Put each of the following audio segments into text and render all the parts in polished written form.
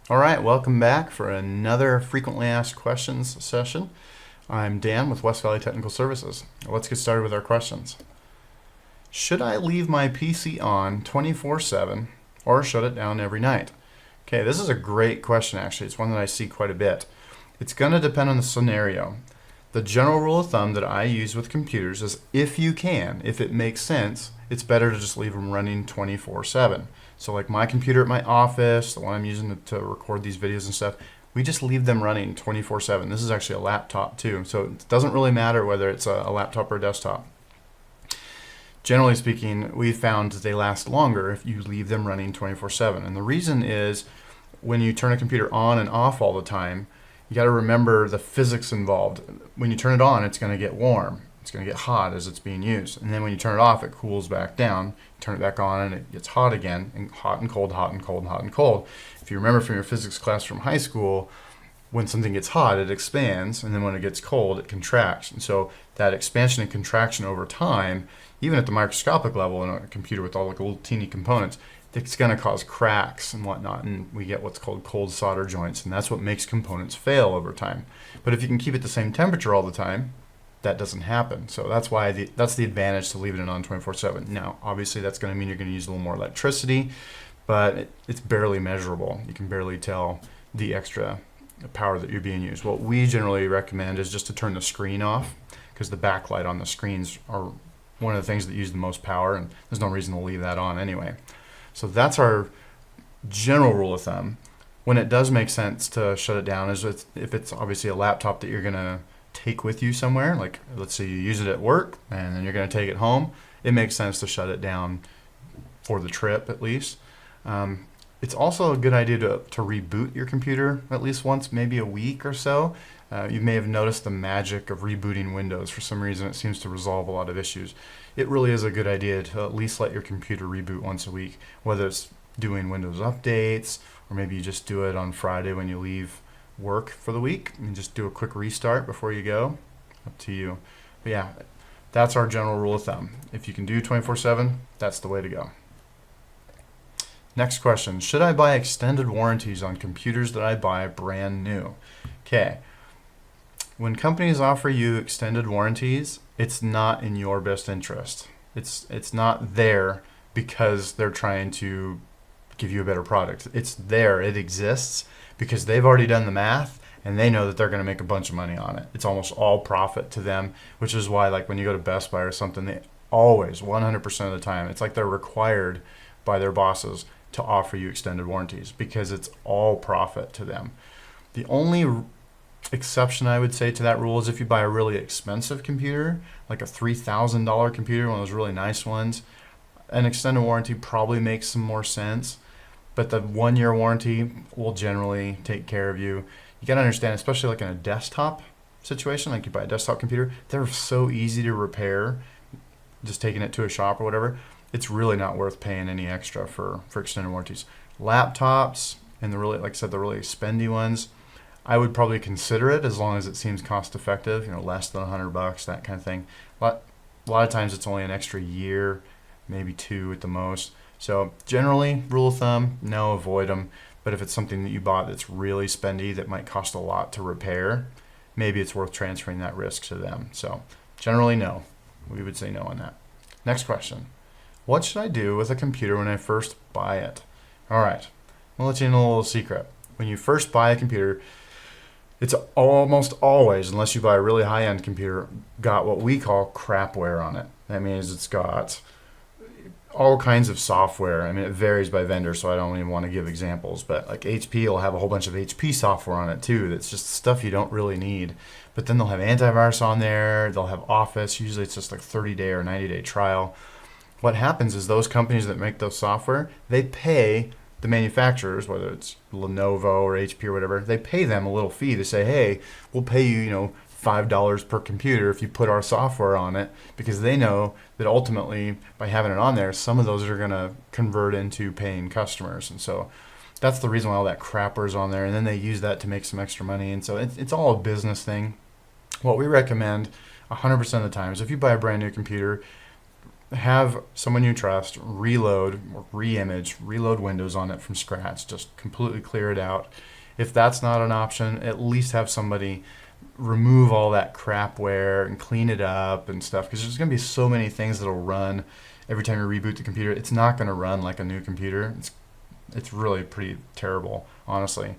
All right, welcome back for another frequently asked questions session. I'm Dan with West Valley Technical Services. Let's get started with our questions. Should I leave my PC on 24/7 or shut it down every night? Okay, this is a great question actually. It's one that I see quite a bit. It's going to depend on the scenario. The general rule of thumb that I use with computers is if you can, if it makes sense, it's better to just leave them running 24/7. So like my computer at my office, the one I'm using to record these videos and stuff, we just leave them running 24/7. This is actually a laptop too, so it doesn't really matter whether it's a laptop or a desktop. Generally speaking, we've found that they last longer if you leave them running 24/7. And the reason is when you turn a computer on and off all the time, you got to remember the physics involved. When you turn it on, it's going to get warm. It's going to get hot as it's being used. And then when you turn it off, it cools back down. You turn it back on and it gets hot again, and hot and cold, hot and cold, hot and cold. If you remember from your physics class from high school, when something gets hot, it expands, and then when it gets cold, it contracts. And so that expansion and contraction over time, even at the microscopic level in a computer with all like little teeny components, it's going to cause cracks and whatnot, and we get what's called cold solder joints, and that's what makes components fail over time. But if you can keep it the same temperature all the time, that doesn't happen. So that's why that's the advantage to leaving it on 24/7. Now, obviously, that's going to mean you're going to use a little more electricity, but it's barely measurable. You can barely tell the extra power that you're being used. What we generally recommend is just to turn the screen off, because the backlight on the screens are one of the things that use the most power, and there's no reason to leave that on anyway. So that's our general rule of thumb. When it does make sense to shut it down is if it's obviously a laptop that you're going to take with you somewhere, like let's say you use it at work and then you're going to take it home, it makes sense to shut it down for the trip at least. It's also a good idea to reboot your computer at least once, maybe a week or so. You may have noticed the magic of rebooting Windows. For some reason, it seems to resolve a lot of issues. It really is a good idea to at least let your computer reboot once a week, whether it's doing Windows updates, or maybe you just do it on Friday when you leave work for the week and just do a quick restart before you go. Up to you. But yeah, that's our general rule of thumb. If you can do 24/7, that's the way to go. Next question, should I buy extended warranties on computers that I buy brand new? Okay, when companies offer you extended warranties, it's not in your best interest. It's not there because they're trying to give you a better product. It's there, it exists because they've already done the math and they know that they're going to make a bunch of money on it. It's almost all profit to them, which is why like when you go to Best Buy or something, they always, 100% of the time, it's like they're required by their bosses to offer you extended warranties because it's all profit to them. The only exception I would say to that rule is if you buy a really expensive computer, like a $3,000 computer, one of those really nice ones, an extended warranty probably makes some more sense. But the 1-year warranty will generally take care of you. You got to understand, especially like in a desktop situation, like you buy a desktop computer, they're so easy to repair, just taking it to a shop or whatever. It's really not worth paying any extra for extended warranties. Laptops and the really, like I said, the really spendy ones, I would probably consider it as long as it seems cost effective, less than $100, that kind of thing. A lot of times it's only an extra year, maybe 2 at the most. So generally, rule of thumb, no, avoid them. But if it's something that you bought that's really spendy that might cost a lot to repair, maybe it's worth transferring that risk to them. So generally, no. We would say no on that. Next question. What should I do with a computer when I first buy it? All right, I'll let you in a little secret. When you first buy a computer, it's almost always, unless you buy a really high-end computer, got what we call crapware on it. That means it's got all kinds of software. I mean, it varies by vendor, so I don't even want to give examples, but like HP will have a whole bunch of HP software on it too. That's just stuff you don't really need. But then they'll have antivirus on there. They'll have Office. Usually it's just like 30-day or 90-day trial. What happens is those companies that make those software, they pay the manufacturers, whether it's Lenovo or HP or whatever, they pay them a little fee to say, hey, we'll pay you, $5 per computer if you put our software on it, because they know that ultimately by having it on there, some of those are going to convert into paying customers. And so that's the reason why all that crapper is on there. And then they use that to make some extra money. And so it's all a business thing. What we recommend 100% of the time is if you buy a brand new computer, have someone you trust reload or reload Windows on it from scratch. Just completely clear it out. If that's not an option, at least have somebody remove all that crapware and clean it up and stuff, because there's going to be so many things that'll run every time you reboot the computer. It's not going to run like a new computer. It's really pretty terrible, honestly.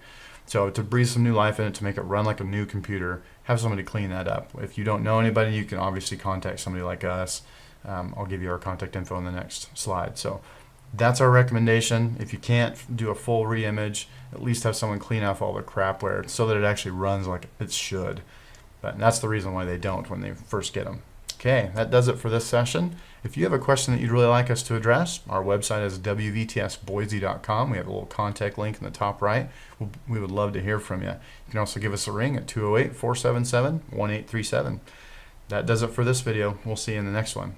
So to breathe some new life in it, to make it run like a new computer, have somebody clean that up. If you don't know anybody, you can obviously contact somebody like us. I'll give you our contact info in the next slide. So that's our recommendation. If you can't do a full re-image, at least have someone clean off all the crapware so that it actually runs like it should. But that's the reason why they don't when they first get them. Okay, that does it for this session. If you have a question that you'd really like us to address, our website is wvtsboise.com. We have a little contact link in the top right. We would love to hear from you. You can also give us a ring at 208-477-1837. That does it for this video. We'll see you in the next one.